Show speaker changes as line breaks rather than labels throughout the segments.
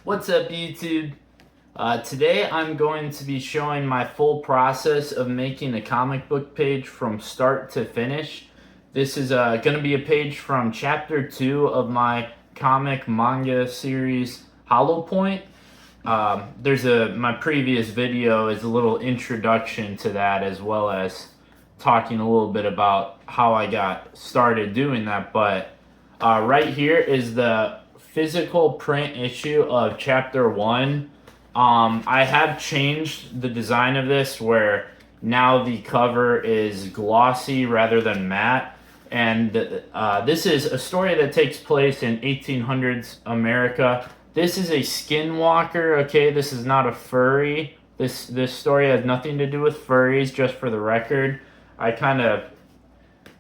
What's up, YouTube? Today I'm going to be showing my full process of making a comic book page from start to finish. This is going to be a page from chapter 2 of my comic manga series Hollowpoint. My previous video is a little introduction to that, as well as talking a little bit about how I got started doing that. But right here is the physical print issue of chapter 1. I have changed the design of this where now the cover is glossy rather than matte. And this is a story that takes place in 1800s America. This is a skinwalker, okay? This is not a furry. This story has nothing to do with furries, just for the record.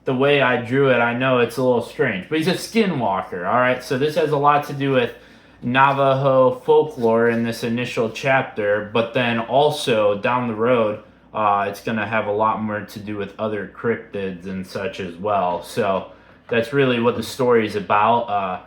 The way I drew it, I know it's a little strange, but he's a skinwalker, all right? So this has a lot to do with Navajo folklore in this initial chapter, but then also down the road, it's going to have a lot more to do with other cryptids and such as well. So that's really what the story is about.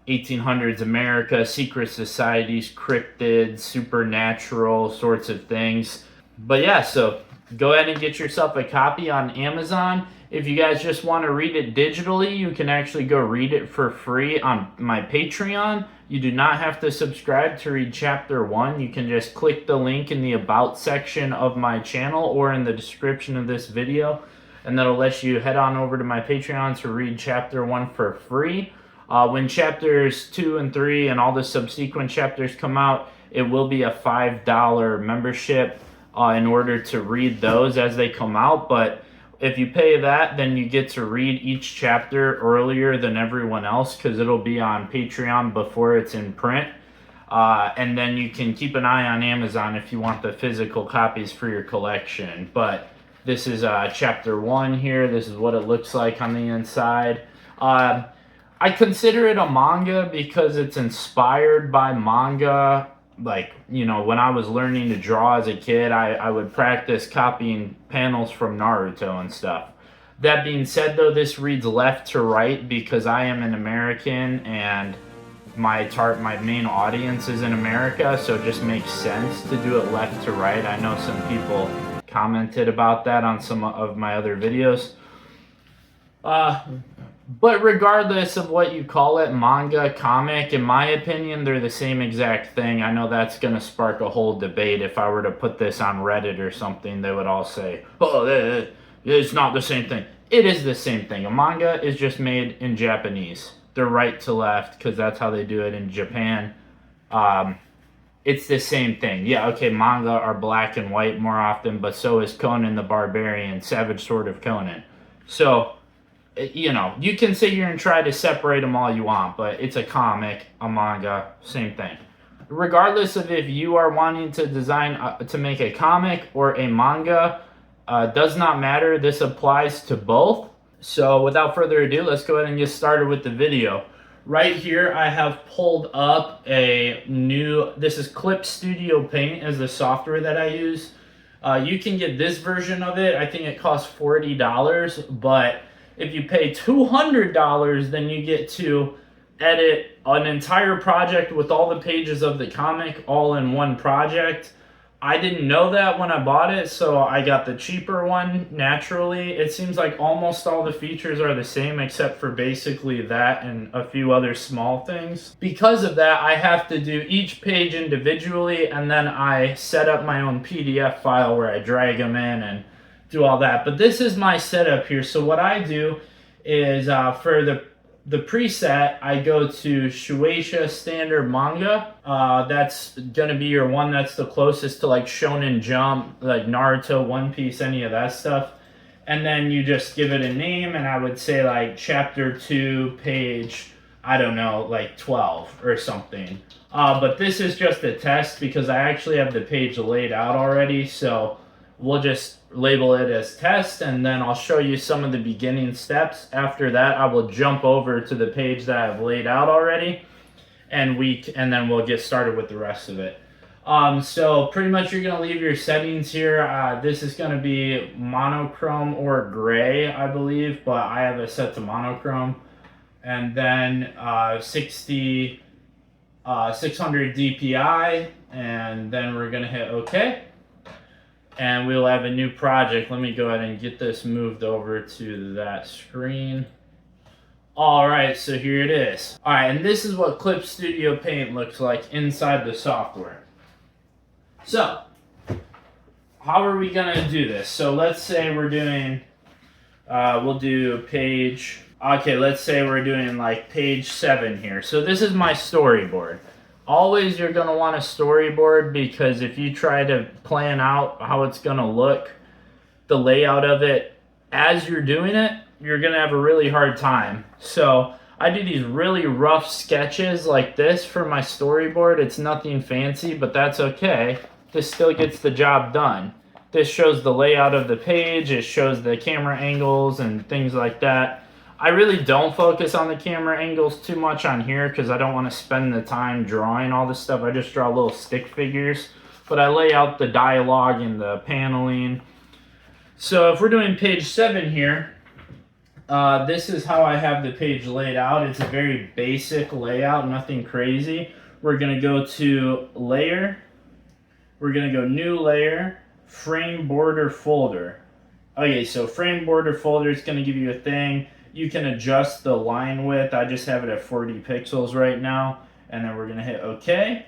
1800s America, secret societies, cryptids, supernatural sorts of things. But yeah, so go ahead and get yourself a copy on Amazon. If you guys just want to read it digitally, you can actually go read it for free on my Patreon. You do not have to subscribe to read chapter 1. You can just click the link in the About section of my channel or in the description of this video, and that'll let you head on over to my Patreon to read chapter 1 for free. When chapters 2 and 3 and all the subsequent chapters come out, it will be a $5 membership in order to read those as they come out. But if you pay that, then you get to read each chapter earlier than everyone else, because it'll be on Patreon before it's in print. And then you can keep an eye on Amazon if you want the physical copies for your collection. But this is chapter 1 here. This is what it looks like on the inside. I consider it a manga because it's inspired by manga. Like, you know, when I was learning to draw as a kid, I would practice copying panels from Naruto and stuff. That being said, though, this reads left to right because I am an American and my main audience is in America, so it just makes sense to do it left to right. I know some people commented about that on some of my other videos. But regardless of what you call it, manga, comic, in my opinion, they're the same exact thing. I know that's going to spark a whole debate. If I were to put this on Reddit or something, they would all say, oh, it's not the same thing. It is the same thing. A manga is just made in Japanese. They're right to left because that's how they do it in Japan. It's the same thing. Yeah, okay, manga are black and white more often, but so is Conan the Barbarian, Savage Sword of Conan. So, you know, you can sit here and try to separate them all you want, but it's a comic, a manga, same thing. Regardless of if you are wanting to design, to make a comic or a manga, does not matter. This applies to both. So without further ado, let's go ahead and get started with the video. Right here, I have pulled up this is Clip Studio Paint as the software that I use. You can get this version of it. I think it costs $40, but if you pay $200, then you get to edit an entire project with all the pages of the comic all in one project. I didn't know that when I bought it, so I got the cheaper one naturally. It seems like almost all the features are the same except for basically that and a few other small things. Because of that, I have to do each page individually, and then I set up my own PDF file where I drag them in and do all that. But this is my setup here. So what I do is for the preset, I go to Shueisha Standard Manga. That's gonna be your one that's the closest to like Shonen Jump, like Naruto, One Piece, any of that stuff. And then you just give it a name, and I would say like chapter 2, page, I don't know, like 12 or something. But this is just a test because I actually have the page laid out already, so we'll just label it as test, and then I'll show you some of the beginning steps. After that, I will jump over to the page that I've laid out already, and then we'll get started with the rest of it. So pretty much you're gonna leave your settings here. This is gonna be monochrome or gray, I believe, but I have it set to monochrome. And then 60 600 DPI, and then we're gonna hit OK. And we'll have a new project. Let me go ahead and get this moved over to that screen. All right, so here it is. All right, and this is what Clip Studio Paint looks like inside the software. So, how are we gonna do this? So let's say we're doing, we'll do page, okay, let's say we're doing like page 7 here. So this is my storyboard. Always you're gonna want a storyboard, because if you try to plan out how it's gonna look, the layout of it as you're doing it, you're gonna have a really hard time. So I do these really rough sketches like this for my storyboard. It's nothing fancy, but that's okay. This still gets the job done. This shows the layout of the page, it shows the camera angles and things like that. I really don't focus on the camera angles too much on here because I don't want to spend the time drawing all this stuff. I just draw little stick figures, but I lay out the dialogue and the paneling. So if we're doing page 7 here, this is how I have the page laid out. It's a very basic layout, nothing crazy. We're going to go to Layer. We're going to go New Layer, Frame Border Folder. Okay, so Frame Border Folder is going to give you a thing. You can adjust the line width. I just have it at 40 pixels right now. And then we're going to hit OK.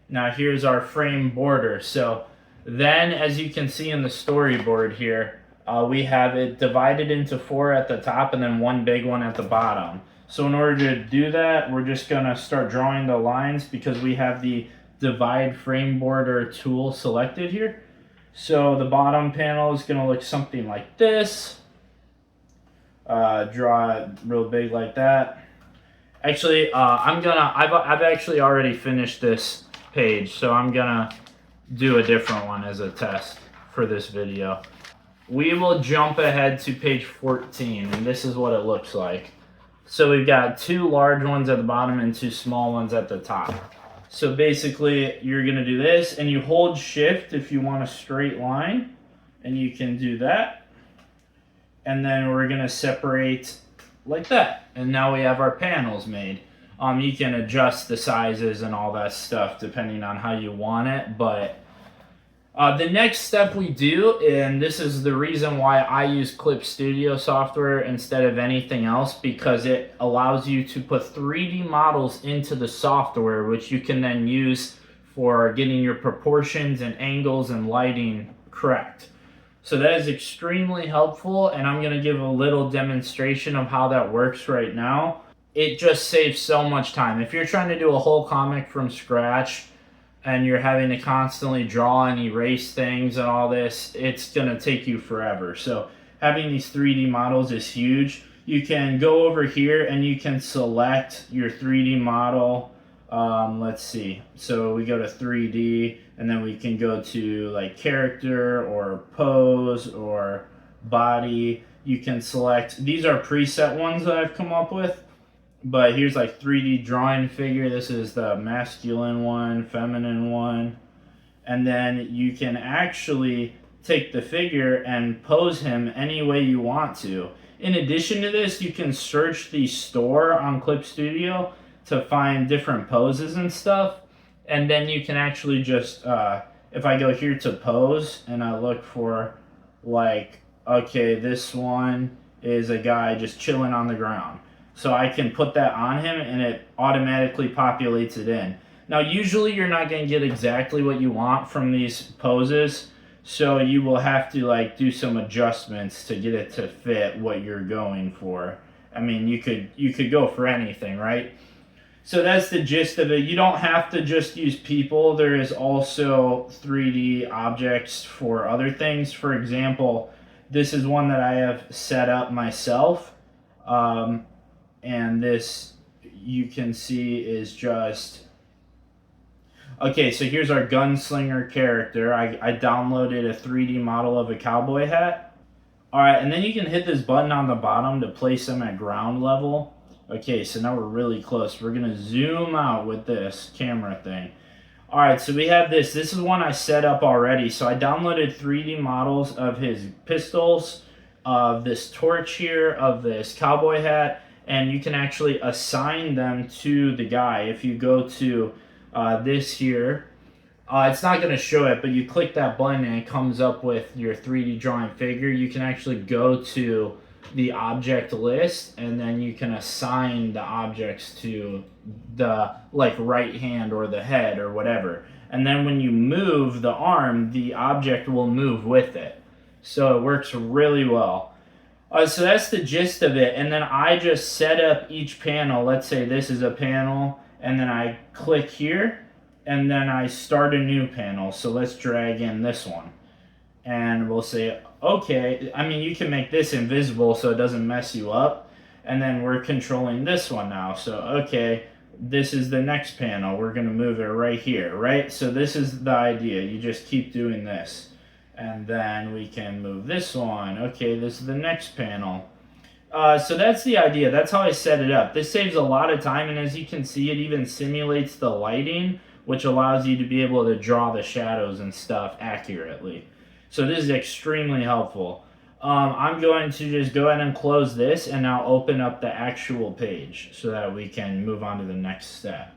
Now here's our frame border. So then, as you can see in the storyboard here, we have it divided into 4 at the top and then one big one at the bottom. So in order to do that, we're just going to start drawing the lines because we have the Divide Frame Border tool selected here. So the bottom panel is going to look something like this. Draw it real big like that. Actually, I've actually already finished this page, so I'm gonna do a different one as a test for this video. We will jump ahead to page 14, and this is what it looks like. So we've got 2 large ones at the bottom and 2 small ones at the top. So basically, you're gonna do this, and you hold Shift if you want a straight line, and you can do that. And then we're gonna separate like that. And now we have our panels made. You can adjust the sizes and all that stuff depending on how you want it. But the next step we do, and this is the reason why I use Clip Studio software instead of anything else, because it allows you to put 3D models into the software, which you can then use for getting your proportions and angles and lighting correct. So that is extremely helpful, and I'm going to give a little demonstration of how that works right now. It just saves so much time. If you're trying to do a whole comic from scratch and you're having to constantly draw and erase things and all this, it's going to take you forever. So having these 3D models is huge. You can go over here and you can select your 3D model. Let's see. So we go to 3D, and then we can go to like character or pose or body. You can select, these are preset ones that I've come up with, but here's like 3D drawing figure. This is the masculine one, feminine one. And then you can actually take the figure and pose him any way you want to. In addition to this, you can search the store on Clip Studio to find different poses and stuff, and then you can actually just if I go here to pose and I look for, like, okay, this one is a guy just chilling on the ground, so I can put that on him and it automatically populates it in. Now usually you're not going to get exactly what you want from these poses, so you will have to like do some adjustments to get it to fit what you're going for. I mean, you could go for anything, right? So that's the gist of it. You don't have to just use people. There is also 3D objects for other things. For example, this is one that I have set up myself. And this, you can see, is just... Okay, so here's our gunslinger character. I downloaded a 3D model of a cowboy hat. Alright, and then you can hit this button on the bottom to place them at ground level. Okay, so now we're really close. We're going to zoom out with this camera thing. Alright, so we have this. This is one I set up already. So I downloaded 3D models of his pistols, of this torch here, of this cowboy hat, and you can actually assign them to the guy. If you go to this here, it's not going to show it, but you click that button and it comes up with your 3D drawing figure. You can actually go to the object list, and then you can assign the objects to the like right hand or the head or whatever. And then when you move the arm, the object will move with it. So it works really well. So that's the gist of it. And then I just set up each panel. Let's say this is a panel, and then I click here, and then I start a new panel. So let's drag in this one. And we'll say, okay, I mean, you can make this invisible so it doesn't mess you up. And then we're controlling this one now. So, okay, this is the next panel. We're going to move it right here, right? So this is the idea. You just keep doing this. And then we can move this one. Okay, this is the next panel. So that's the idea. That's how I set it up. This saves a lot of time, and as you can see, it even simulates the lighting, which allows you to be able to draw the shadows and stuff accurately. So this is extremely helpful. I'm going to just go ahead and close this and now open up the actual page so that we can move on to the next step.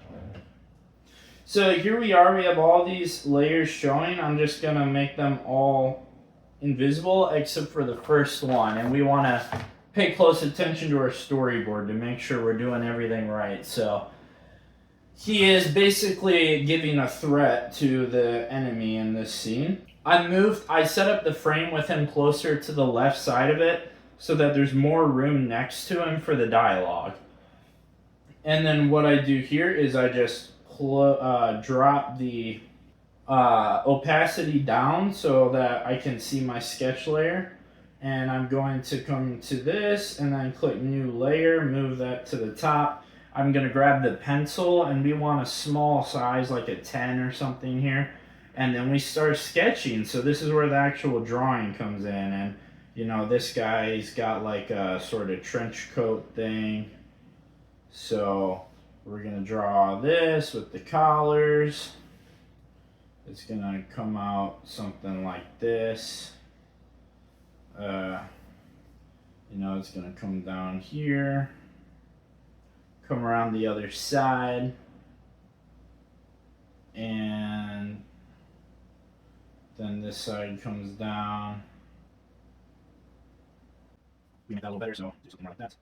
So here we are, we have all these layers showing. I'm just going to make them all invisible except for the first one. And we want to pay close attention to our storyboard to make sure we're doing everything right. So he is basically giving a threat to the enemy in this scene. I set up the frame with him closer to the left side of it so that there's more room next to him for the dialogue. And then what I do here is I just drop the opacity down so that I can see my sketch layer. And I'm going to come to this and then click new layer, move that to the top. I'm going to grab the pencil, and we want a small size, like a 10 or something here. And then we start sketching. So this is where the actual drawing comes in. And, you know, this guy's got like a sort of trench coat thing. So we're going to draw this with the collars. It's going to come out something like this. You know, it's going to come down here. Come around the other side. And then this side comes down. We make that a little better, so do something like that.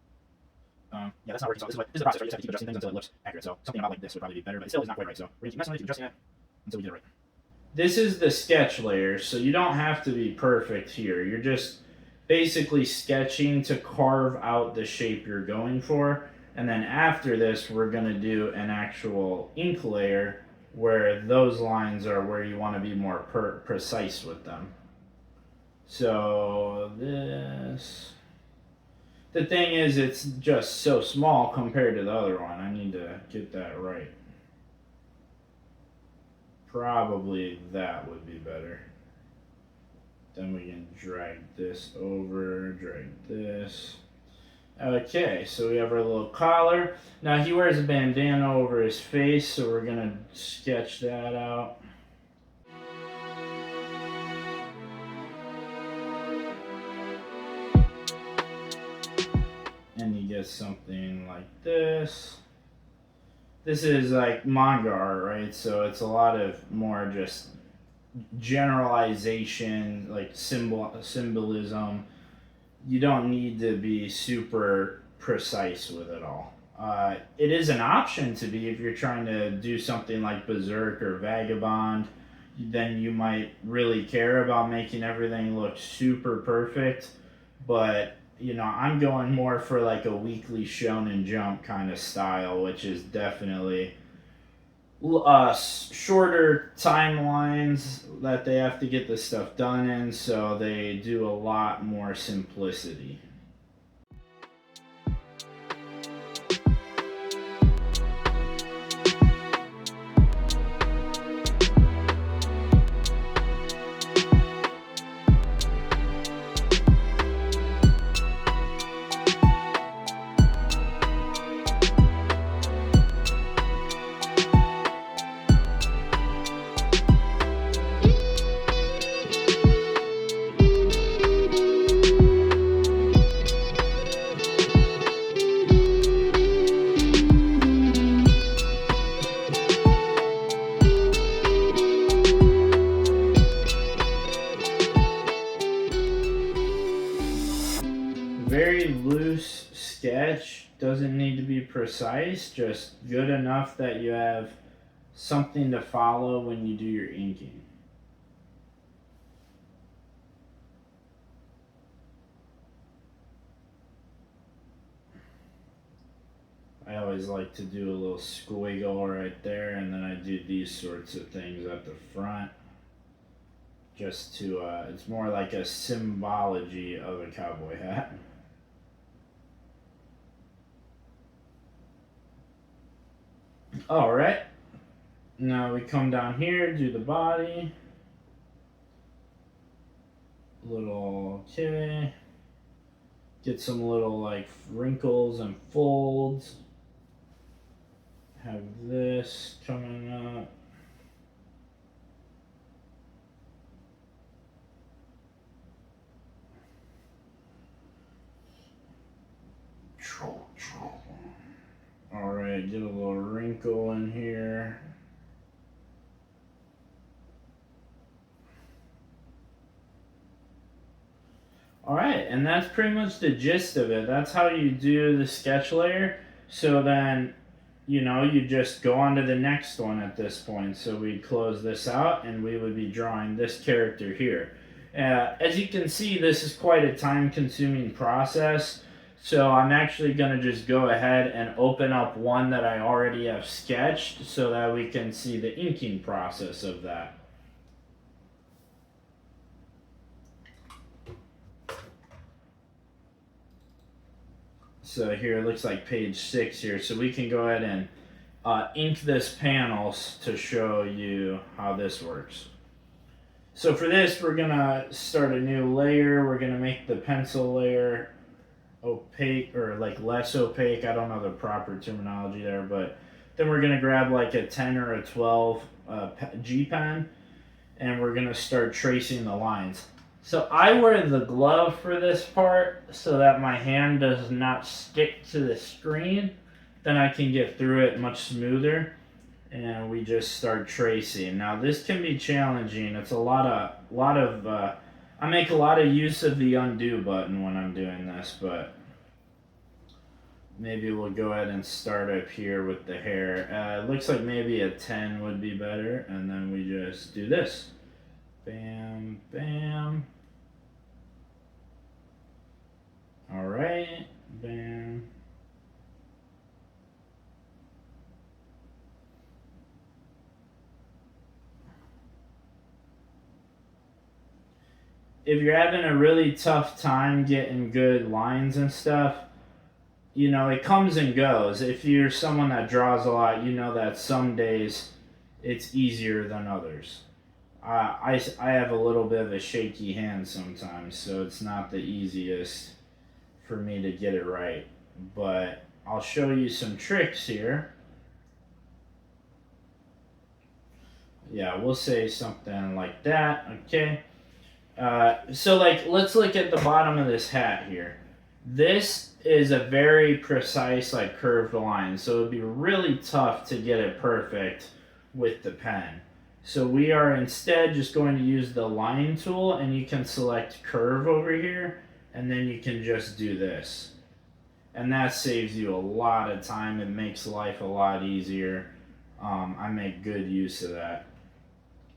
Yeah, that's not working. So this is the process, right? You just have to keep adjusting things until it looks accurate. So something about like this would probably be better, but it still is not quite right. So we're gonna keep messing with it, keep adjusting it until we get it right. This is the sketch layer, so you don't have to be perfect here. You're just basically sketching to carve out the shape you're going for. And then after this, we're gonna do an actual ink layer where those lines are where you want to be more precise with them. So this, the thing is, it's just so small compared to the other one. I need to get that right. Probably that would be better. Then we can drag this over, drag this. Okay, so we have our little collar. Now he wears a bandana over his face, so we're gonna sketch that out. And you get something like this. This is like manga art, right? So it's a lot of more just generalization, like symbolism. You don't need to be super precise with it all. It is an option to be if you're trying to do something like Berserk or Vagabond. Then you might really care about making everything look super perfect. But, you know, I'm going more for like a Weekly Shonen Jump kind of style, which is definitely shorter timelines that they have to get this stuff done in, so they do a lot more simplicity. very loose sketch. Doesn't need to be precise, just good enough that you have something to follow when you do your inking. I always like to do a little squiggle right there, and then I do these sorts of things at the front. Just to, it's more like a symbology of a cowboy hat. Alright, now we come down here, do the body. Little, okay. Get some little like wrinkles and folds. Have this coming up. Alright, get a little wrinkle in here. Alright, and that's pretty much the gist of it. That's how you do the sketch layer. So then, you know, you just go on to the next one at this point. So we close this out and we would be drawing this character here. As you can see, this is quite a time-consuming process. So I'm actually going to just go ahead and open up one that I already have sketched so that we can see the inking process of that. So here it looks like page 6 here. So we can go ahead and ink this panels to show you how this works. So for this, we're going to start a new layer. We're going to make the pencil layer opaque, or like less opaque. I don't know the proper terminology there, but then we're going to grab like a 10 or a 12 G pen, and we're going to start tracing the lines. So I wear the glove for this part so that my hand does not stick to the screen. Then I can get through it much smoother, and we just start tracing. Now this can be challenging. It's a lot of I make a lot of use of the undo button when I'm doing this, but maybe we'll go ahead and start up here with the hair. It looks like maybe a 10 would be better, and then we just do this. Bam, bam. Alright, bam. If you're having a really tough time getting good lines and stuff, you know, it comes and goes. If you're someone that draws a lot, you know that some days it's easier than others. I have a little bit of a shaky hand sometimes, so it's not the easiest for me to get it right. But I'll show you some tricks here. Yeah, we'll say something like that, okay? So like, let's look at the bottom of this hat here. This is a very precise, like, curved line, so it would be really tough to get it perfect with the pen. So we are instead just going to use the line tool, and you can select curve over here, and then you can just do this. And that saves you a lot of time. It makes life a lot easier. I make good use of that.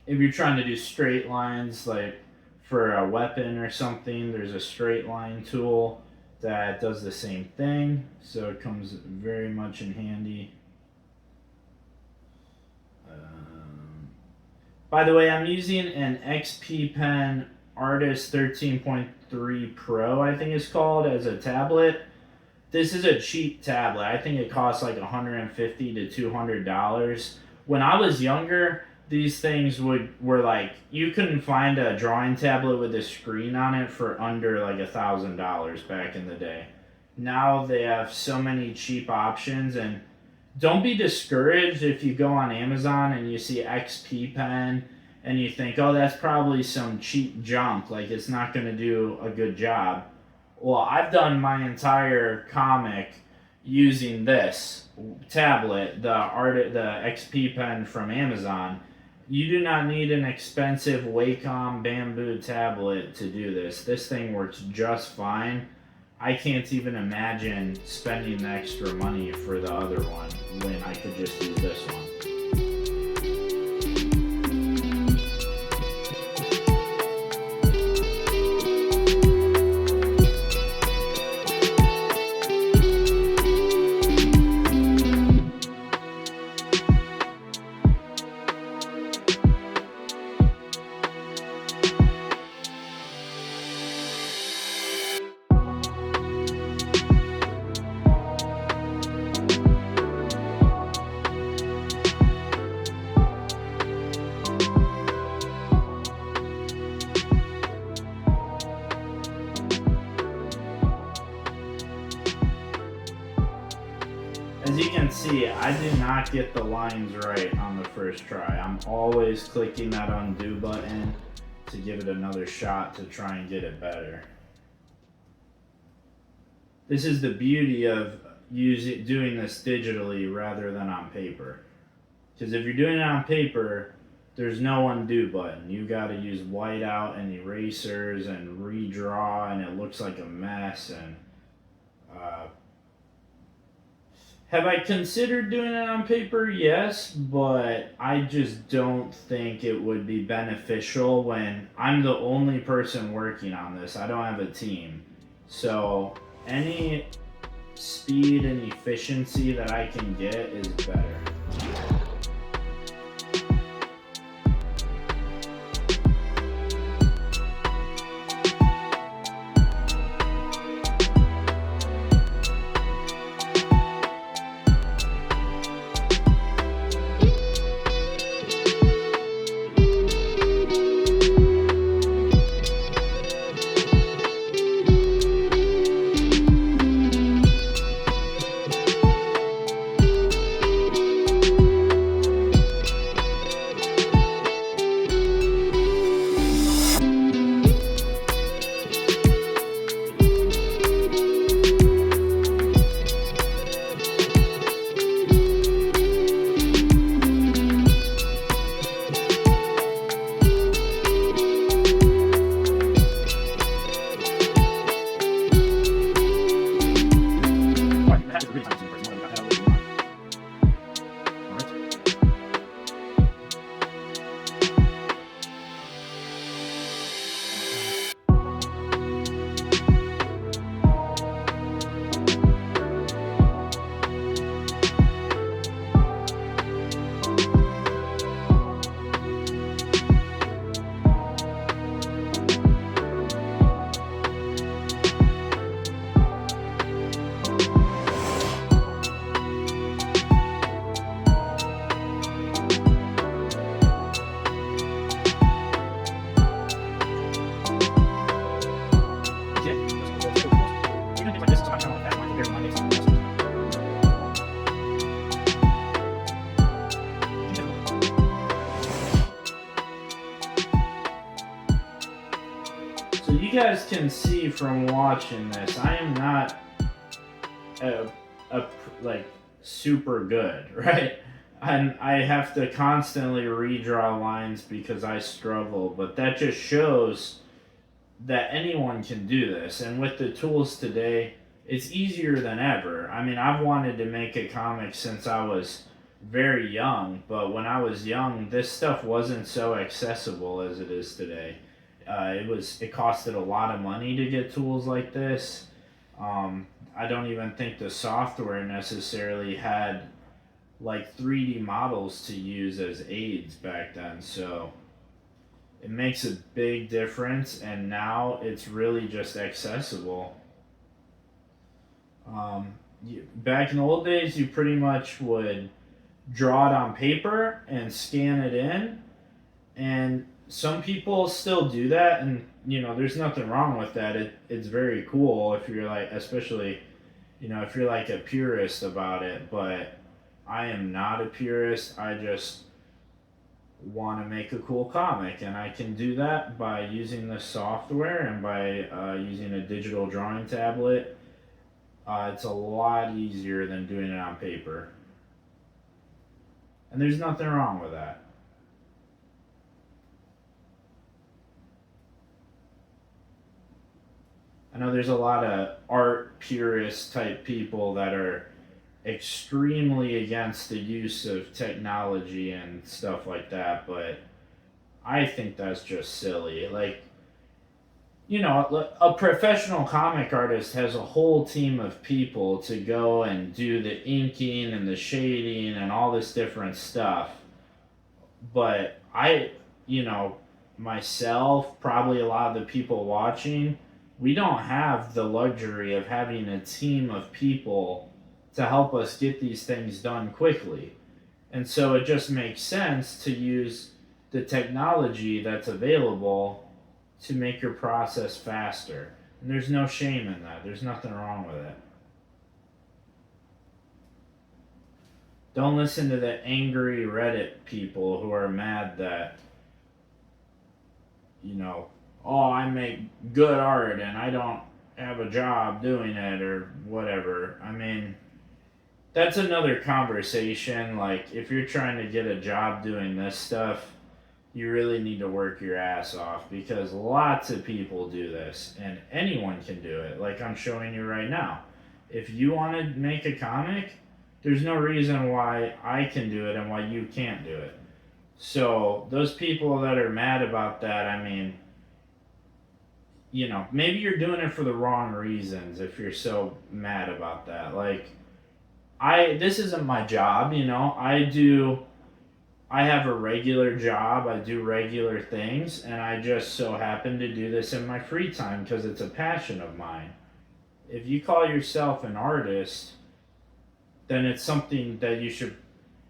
If you're trying to do straight lines, like for a weapon or something, there's a straight line tool that does the same thing, so it comes very much in handy. By the way, I'm using an XP Pen Artist 13.3 Pro, I think it's called, as a tablet. This is a cheap tablet. I think it costs like $150 to $200. When I was younger, these things were like, you couldn't find a drawing tablet with a screen on it for under like $1,000 back in the day. Now they have so many cheap options, and don't be discouraged if you go on Amazon and you see XP Pen and you think, oh, that's probably some cheap junk, like it's not going to do a good job. Well, I've done my entire comic using this tablet, the XP Pen from Amazon. You do not need an expensive Wacom bamboo tablet to do this. This thing works just fine. I can't even imagine spending the extra money for the other one when I could just use this one. As you can see, I do not get the lines right on the first try. I'm always clicking that undo button to give it another shot to try and get it better. This is the beauty of doing this digitally rather than on paper. Because if you're doing it on paper, there's no undo button. You got to use whiteout and erasers and redraw, and it looks like a mess. And have I considered doing it on paper? Yes, but I just don't think it would be beneficial when I'm the only person working on this. I don't have a team. So any speed and efficiency that I can get is better. So you guys can see from watching this, I am not like super good, right? And I have to constantly redraw lines because I struggle, but that just shows that anyone can do this. And with the tools today, it's easier than ever. I mean, I've wanted to make a comic since I was very young, but when I was young, this stuff wasn't so accessible as it is today. It costed a lot of money to get tools like this. I don't even think the software necessarily had like 3D models to use as aids back then, so it makes a big difference, and now it's really just accessible. Back in the old days, you pretty much would draw it on paper and scan it in, and some people still do that, and there's nothing wrong with that. It's very cool if you're like, especially if you're like a purist about it, but I am not a purist. I just want to make a cool comic, and I can do that by using the software and by using a digital drawing tablet. It's a lot easier than doing it on paper, and there's nothing wrong with that. And know there's a lot of art purist type people that are extremely against the use of technology and stuff like that, but I think that's just silly. Like, a professional comic artist has a whole team of people to go and do the inking and the shading and all this different stuff. But you know, myself, probably a lot of the people watching, we don't have the luxury of having a team of people to help us get these things done quickly. And so it just makes sense to use the technology that's available to make your process faster. And there's no shame in that. There's nothing wrong with it. Don't listen to the angry Reddit people who are mad that, you know, oh, I make good art and I don't have a job doing it or whatever. I mean, that's another conversation. Like, if you're trying to get a job doing this stuff, you really need to work your ass off because lots of people do this and anyone can do it. Like I'm showing you right now. If you want to make a comic, there's no reason why I can do it and why you can't do it. So, those people that are mad about that, I mean, maybe you're doing it for the wrong reasons if you're so mad about that. Like, this isn't my job, I have a regular job, I do regular things, and I just so happen to do this in my free time because it's a passion of mine. If you call yourself an artist, then it's something that you should,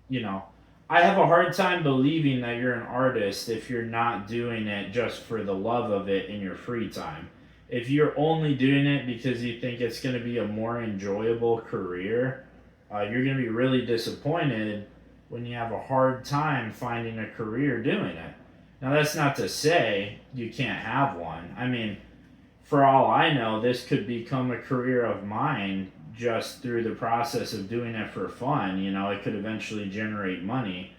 you know, I have a hard time believing that you're an artist if you're not doing it just for the love of it in your free time. If you're only doing it because you think it's going to be a more enjoyable career, you're going to be really disappointed when you have a hard time finding a career doing it. Now, that's not to say you can't have one. I mean, for all I know, this could become a career of mine just through the process of doing it for fun. It could eventually generate money.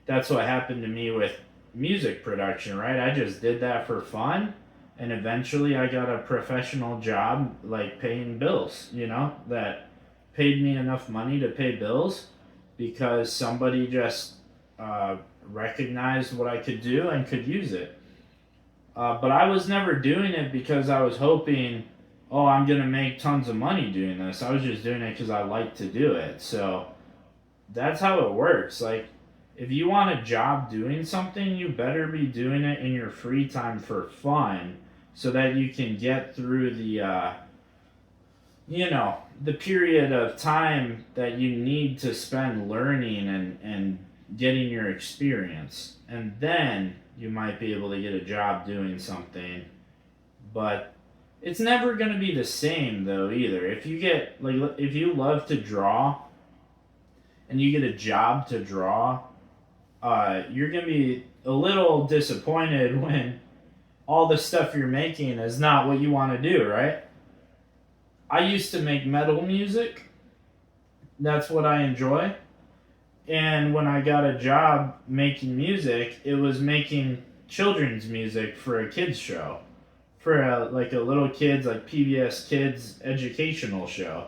That's what happened to me with music production, right? I just did that for fun, and eventually I got a professional job, like paying bills, that paid me enough money to pay bills because somebody just recognized what I could do and could use it. But I was never doing it because I was hoping, oh, I'm going to make tons of money doing this. I was just doing it because I like to do it. So that's how it works. Like, if you want a job doing something, you better be doing it in your free time for fun so that you can get through the period of time that you need to spend learning and getting your experience. And then you might be able to get a job doing something. But it's never going to be the same though either. If you love to draw and you get a job to draw, you're going to be a little disappointed when all the stuff you're making is not what you want to do, right? I used to make metal music. That's what I enjoy. And when I got a job making music, it was making children's music for a kids show. For a little kids, like PBS Kids educational show.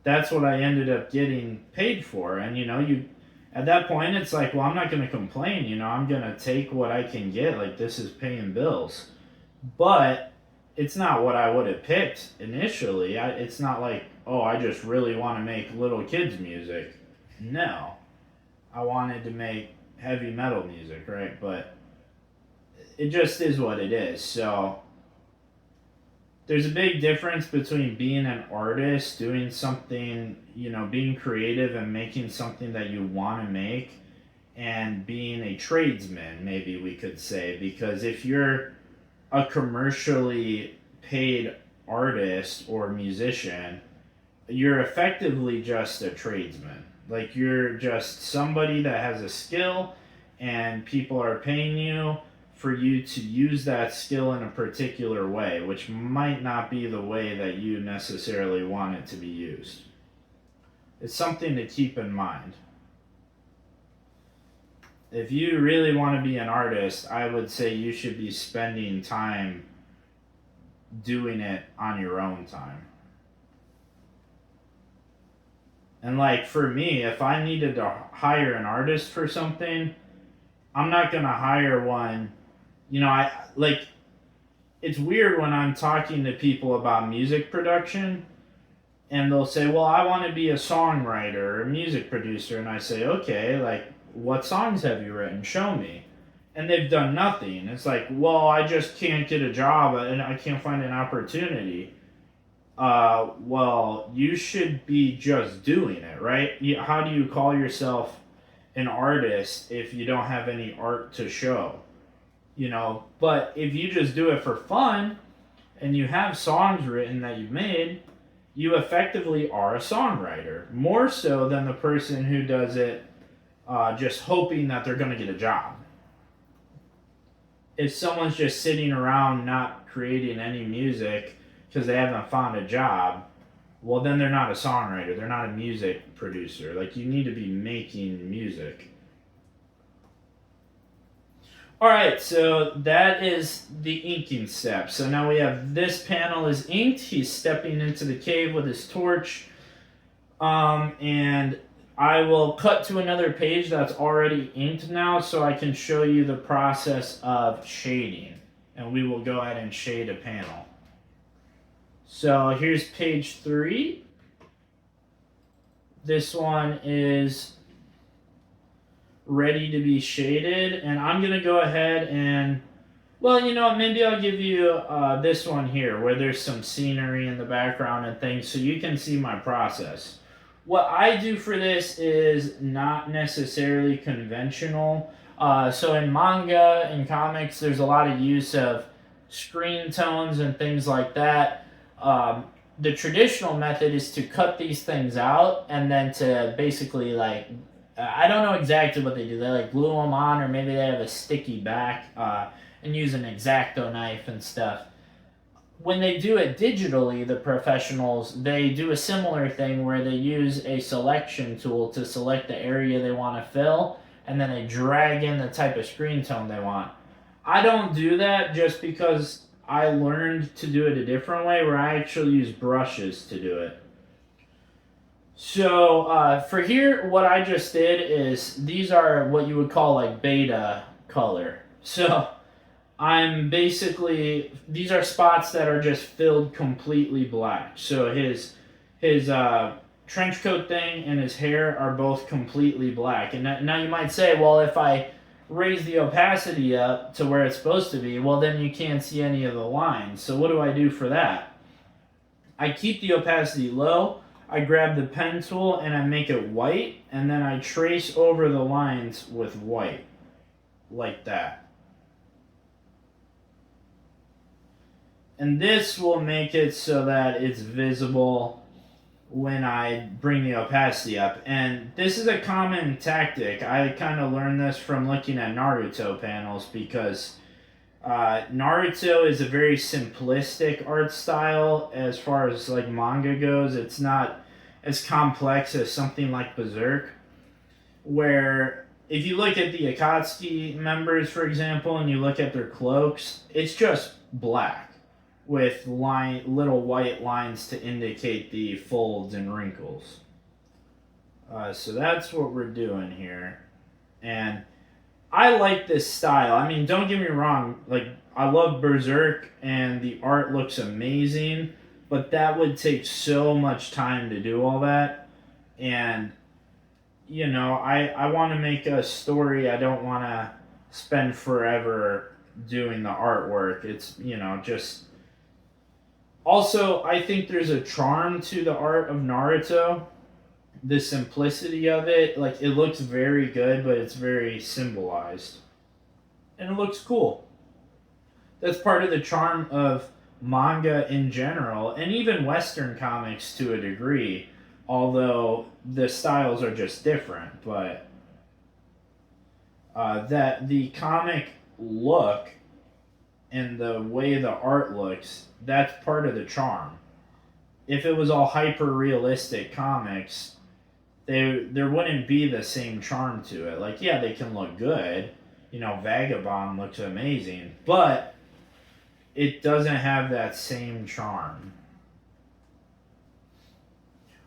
That's what I ended up getting paid for. And you at that point it's like, well, I'm not going to complain, I'm going to take what I can get. Like, this is paying bills. But it's not what I would have picked initially. It's not like, oh, I just really want to make little kids music. No. I wanted to make heavy metal music, right? But it just is what it is. So there's a big difference between being an artist, doing something, being creative and making something that you want to make, and being a tradesman, maybe we could say. Because if you're a commercially paid artist or musician, you're effectively just a tradesman. Like, you're just somebody that has a skill and people are paying you for you to use that skill in a particular way, which might not be the way that you necessarily want it to be used. It's something to keep in mind. If you really want to be an artist, I would say you should be spending time doing it on your own time. And like for me, if I needed to hire an artist for something, I'm not gonna hire one. I like it's weird when I'm talking to people about music production and they'll say, "Well, I want to be a songwriter or a music producer." And I say, "Okay, like what songs have you written? Show me." And they've done nothing. It's like, "Well, I just can't get a job and I can't find an opportunity." Well, you should be just doing it, right? How do you call yourself an artist if you don't have any art to show? But if you just do it for fun and you have songs written that you've made, you effectively are a songwriter, more so than the person who does it just hoping that they're going to get a job. If someone's just sitting around not creating any music because they haven't found a job, well, then they're not a songwriter. They're not a music producer. Like, you need to be making music. All right, so that is the inking step. So now we have this panel is inked. He's stepping into the cave with his torch. And I will cut to another page that's already inked now so I can show you the process of shading. And we will go ahead and shade a panel. So here's page 3. This one is ready to be shaded, and I'm gonna go ahead and, well, maybe I'll give you this one here where there's some scenery in the background and things so you can see my process. What I do for this is not necessarily conventional. So in manga and comics, there's a lot of use of screen tones and things like that. The traditional method is to cut these things out and then to basically I don't know exactly what they do. They glue them on, or maybe they have a sticky back and use an X-Acto knife and stuff. When they do it digitally, the professionals, they do a similar thing where they use a selection tool to select the area they want to fill, and then they drag in the type of screen tone they want. I don't do that just because I learned to do it a different way where I actually use brushes to do it. So for here, what I just did is these are what you would call beta color. So I'm basically, these are spots that are just filled completely black. So his trench coat thing and his hair are both completely black. And now you might say, well, if I raise the opacity up to where it's supposed to be, well, then you can't see any of the lines. So what do I do for that? I keep the opacity low. I grab the pen tool and I make it white, and then I trace over the lines with white, like that. And this will make it so that it's visible when I bring the opacity up. And this is a common tactic. I kind of learned this from looking at Naruto panels because Naruto is a very simplistic art style as far as manga goes. It's not as complex as something like Berserk, where if you look at the Akatsuki members, for example, and you look at their cloaks, it's just black with little white lines to indicate the folds and wrinkles. So that's what we're doing here. And I like this style. I mean, don't get me wrong, I love Berserk and the art looks amazing, but that would take so much time to do all that. And, I want to make a story. I don't want to spend forever doing the artwork. It's, just... Also, I think there's a charm to the art of Naruto. The simplicity of it. It looks very good, but it's very symbolized. And it looks cool. That's part of the charm of manga in general, and even Western comics to a degree, although the styles are just different. But that the comic look and the way the art looks, that's part of the charm. If it was all hyper realistic comics, there wouldn't be the same charm to it. Yeah, they can look good. Vagabond looks amazing, but it doesn't have that same charm.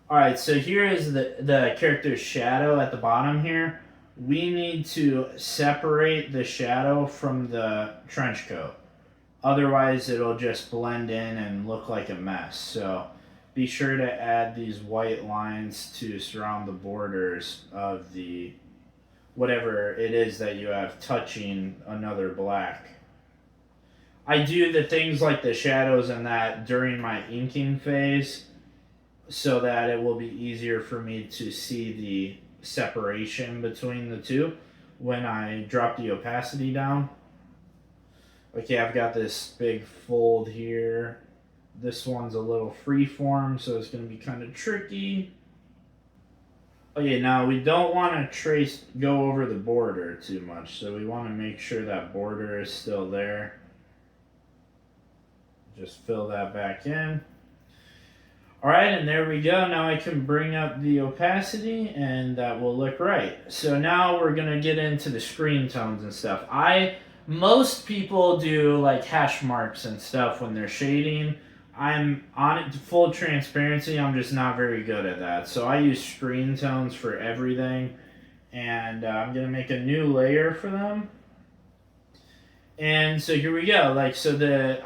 Alright, so here is the character's shadow at the bottom here. We need to separate the shadow from the trench coat. Otherwise, it'll just blend in and look like a mess. So be sure to add these white lines to surround the borders of the whatever it is that you have touching another black. I do the things like the shadows and that during my inking phase so that it will be easier for me to see the separation between the two when I drop the opacity down. Okay, I've got this big fold here. This one's a little freeform, so it's going to be kind of tricky. Okay, now we don't want to go over the border too much, so we want to make sure that border is still there. Just fill that back in. Alright, and there we go. Now I can bring up the opacity and that will look right. So now we're going to get into the screen tones and stuff. Most people do like hash marks and stuff when they're shading. I'm on it, full transparency, I'm just not very good at that. So I use screen tones for everything. And I'm going to make a new layer for them. And so here we go.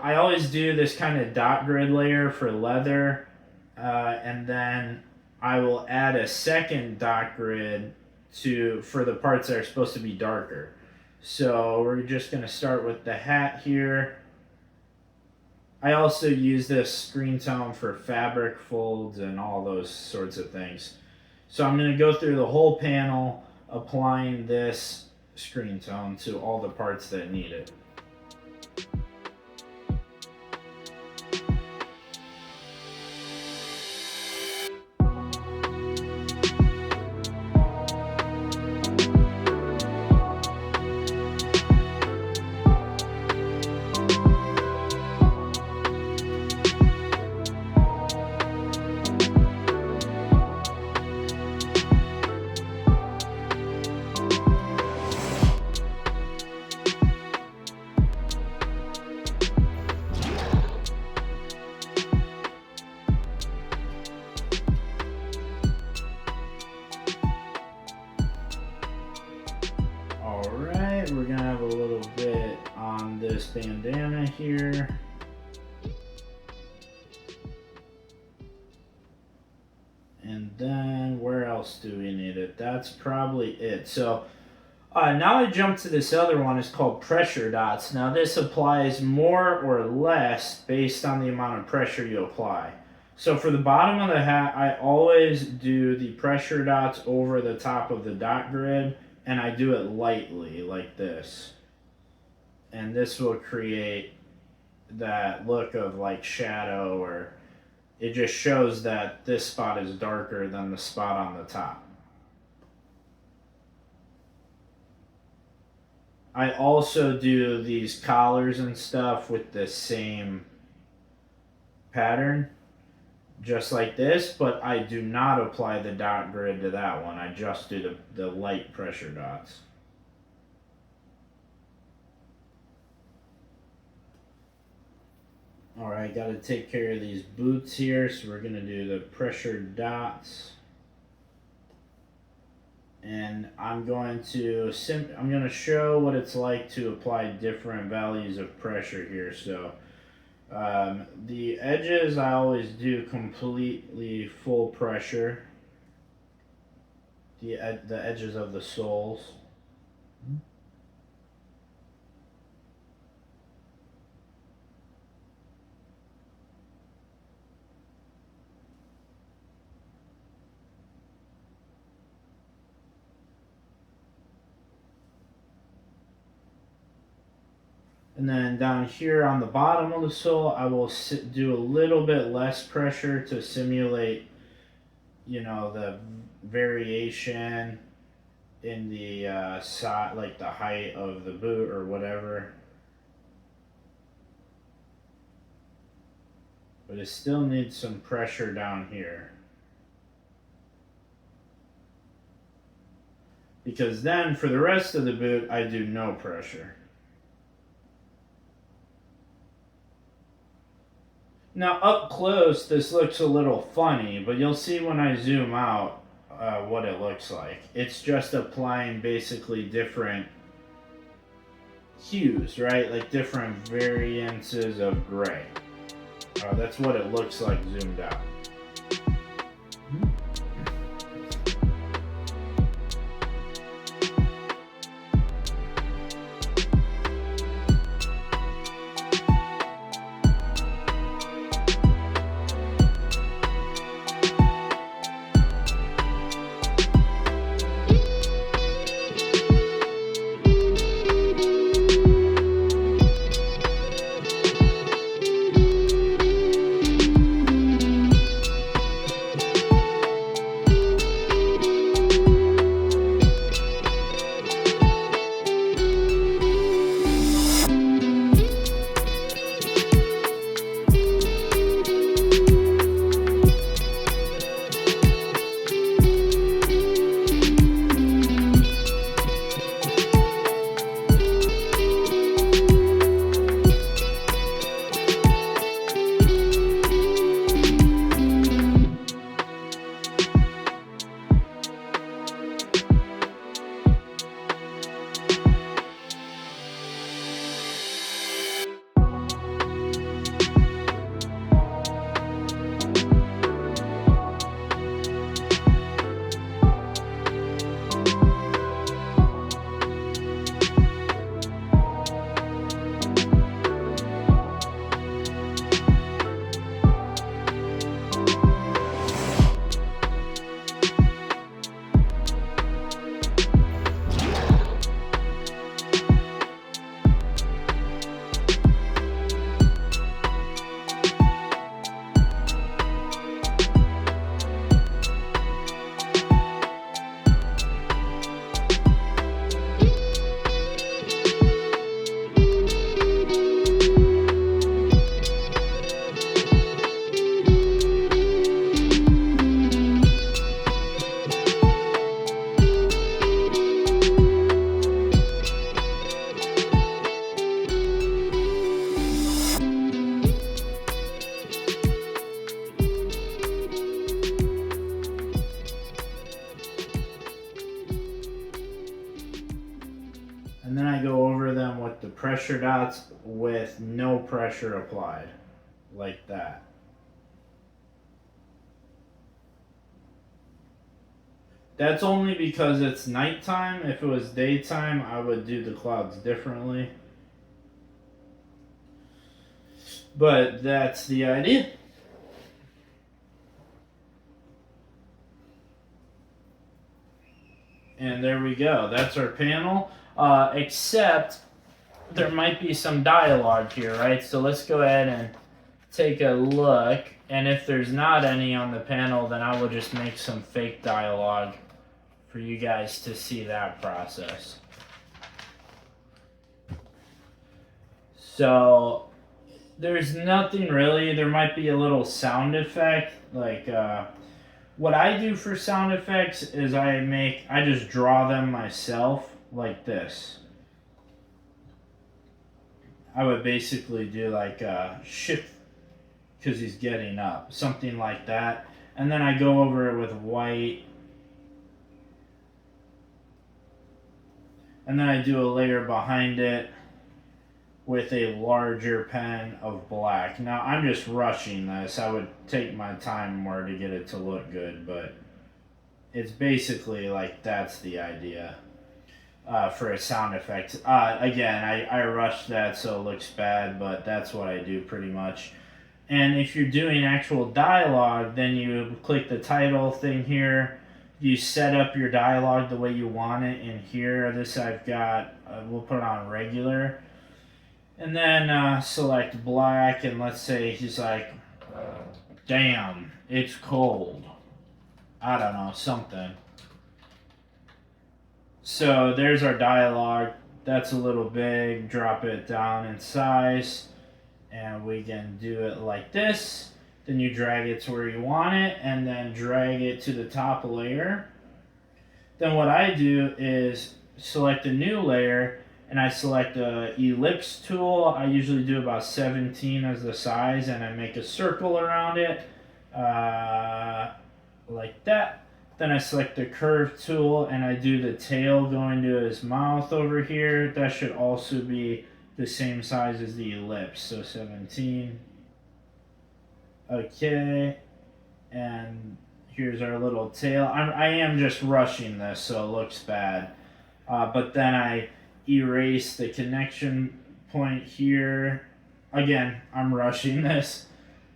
I always do this kind of dot grid layer for leather. And then I will add a second dot grid for the parts that are supposed to be darker. So we're just going to start with the hat here. I also use this screen tone for fabric folds and all those sorts of things. So I'm going to go through the whole panel applying this screen tone to all the parts that need it. Alright, we're going to have a little bit on this bandana here. And then where else do we need it? That's probably it. So now I jump to this other one. It's called pressure dots. Now this applies more or less based on the amount of pressure you apply. So for the bottom of the hat, I always do the pressure dots over the top of the dot grid. And I do it lightly, like this. And this will create that look of like shadow, or it just shows that this spot is darker than the spot on the top. I also do these collars and stuff with the same pattern, just like this, but I do not apply the dot grid to that one. I just do the light pressure dots. Alright, got to take care of these boots here, so we're going to do the pressure dots. And I'm going to show what it's like to apply different values of pressure here. So the edges I always do completely full pressure. The edges of the soles. And then down here on the bottom of the sole, I will do a little bit less pressure to simulate, the variation in the side, like the height of the boot or whatever. But it still needs some pressure down here. Because then for the rest of the boot, I do no pressure. Now up close, this looks a little funny, but you'll see when I zoom out what it looks like. It's just applying basically different hues, right? Like different variances of gray. That's what it looks like zoomed out. And then I go over them with the pressure dots with no pressure applied, like that. That's only because it's nighttime. If it was daytime, I would do the clouds differently. But that's the idea. And there we go. That's our panel. Except there might be some dialogue here, right? So let's go ahead and take a look. And if there's not any on the panel, then I will just make some fake dialogue for you guys to see that process. So there's nothing really. There might be a little sound effect. Like what I do for sound effects is I just draw them myself like this. I would basically do like shift because he's getting up, something like that. And then I go over it with white. And then I do a layer behind it with a larger pen of black. Now I'm just rushing this. I would take my time more to get it to look good, but it's basically like that's the idea for a sound effect. Again, I rushed that so it looks bad, but that's what I do pretty much. And if you're doing actual dialogue, then you click the title thing here. You set up your dialogue the way you want it in here. This I've got, we'll put it on regular. And then select black, and let's say he's like, damn, it's cold. I don't know, something. So there's our dialogue. That's a little big. Drop it down in size. And we can do it like this. Then you drag it to where you want it, and then drag it to the top layer. Then what I do is select a new layer, and I select the ellipse tool. I usually do about 17 as the size, and I make a circle around it like that. Then I select the curve tool and I do the tail going to his mouth over here. That should also be the same size as the ellipse, so 17. Okay, and here's our little tail. I am just rushing this, so it looks bad. But then I erase the connection point here. Again, I'm rushing this.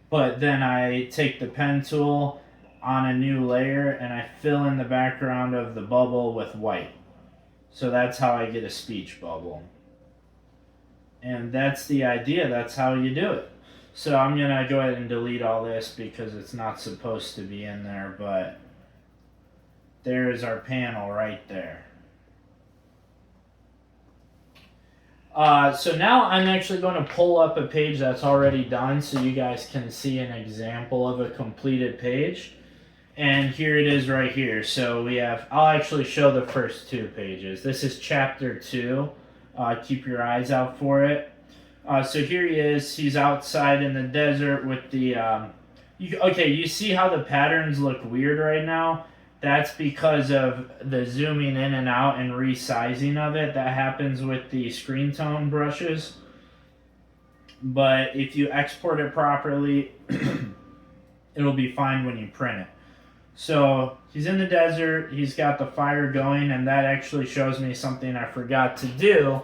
But then I take the pen tool on a new layer and I fill in the background of the bubble with white. So that's how I get a speech bubble. And that's the idea. That's how you do it. So I'm going to go ahead and delete all this because it's not supposed to be in there. But there is our panel right there. So now I'm actually going to pull up a page that's already done so you guys can see an example of a completed page. And here it is right here. So we have, I'll actually show the first 2 pages. This is chapter 2. Keep your eyes out for it. So here he is. He's outside in the desert with the, you see how the patterns look weird right now? That's because of the zooming in and out and resizing of it. That happens with the Screentone brushes. But if you export it properly, it'll be fine when you print it. So he's in the desert, he's got the fire going, and that actually shows me something I forgot to do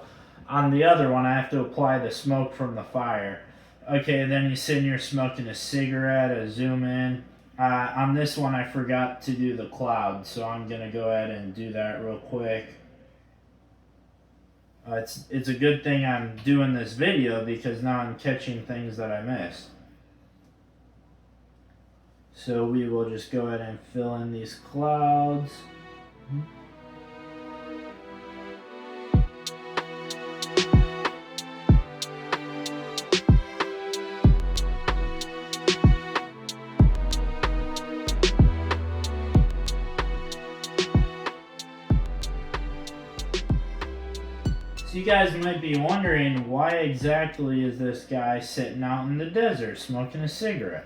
on the other one. I have to apply the smoke from the fire. Okay, then he's sitting here smoking a cigarette. I zoom in. On this one, I forgot to do the cloud, so I'm going to go ahead and do that real quick. It's a good thing I'm doing this video because now I'm catching things that I missed. So we will just go ahead and fill in these clouds. So you guys might be wondering, why exactly is this guy sitting out in the desert smoking a cigarette?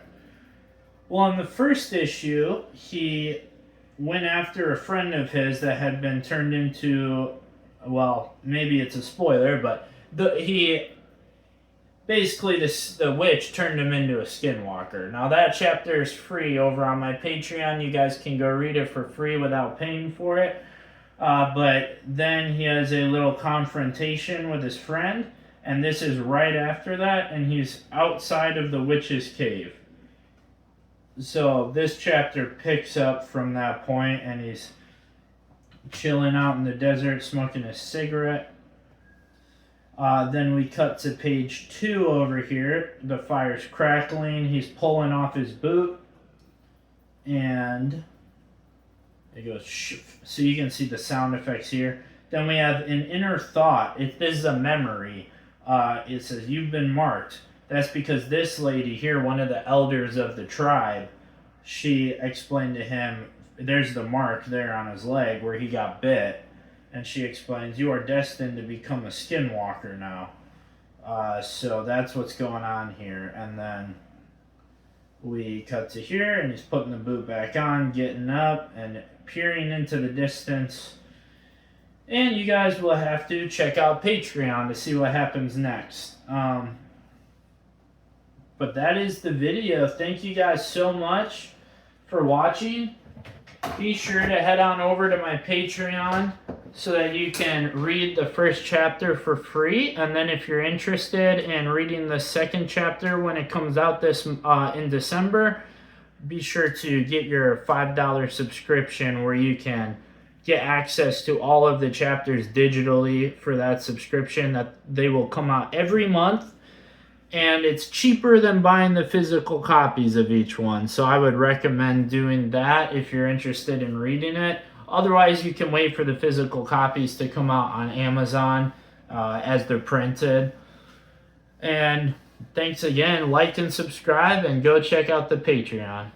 Well, in the first issue, he went after a friend of his that had been turned into, well, maybe it's a spoiler, but the witch turned him into a skinwalker. Now that chapter is free over on my Patreon. You guys can go read it for free without paying for it. But then he has a little confrontation with his friend, and this is right after that, and he's outside of the witch's cave. So this chapter picks up from that point, and he's chilling out in the desert smoking a cigarette. Then we cut to page 2 over here. The fire's crackling. He's pulling off his boot, and it goes shh. So you can see the sound effects here. Then we have an inner thought. This is a memory. It says, "You've been marked." That's because this lady here, one of the elders of the tribe, she explained to him, there's the mark there on his leg where he got bit. And she explains, you are destined to become a skinwalker now. So that's what's going on here. And then we cut to here, and he's putting the boot back on, getting up, and peering into the distance. And you guys will have to check out Patreon to see what happens next. But that is the video. Thank you guys so much for watching. Be sure to head on over to my Patreon so that you can read the first chapter for free. And then if you're interested in reading the second chapter when it comes out in December, be sure to get your $5 subscription where you can get access to all of the chapters digitally for that subscription. That they will come out every month. And it's cheaper than buying the physical copies of each one. So I would recommend doing that if you're interested in reading it. Otherwise, you can wait for the physical copies to come out on Amazon as they're printed. And thanks again. Like and subscribe, and go check out the Patreon.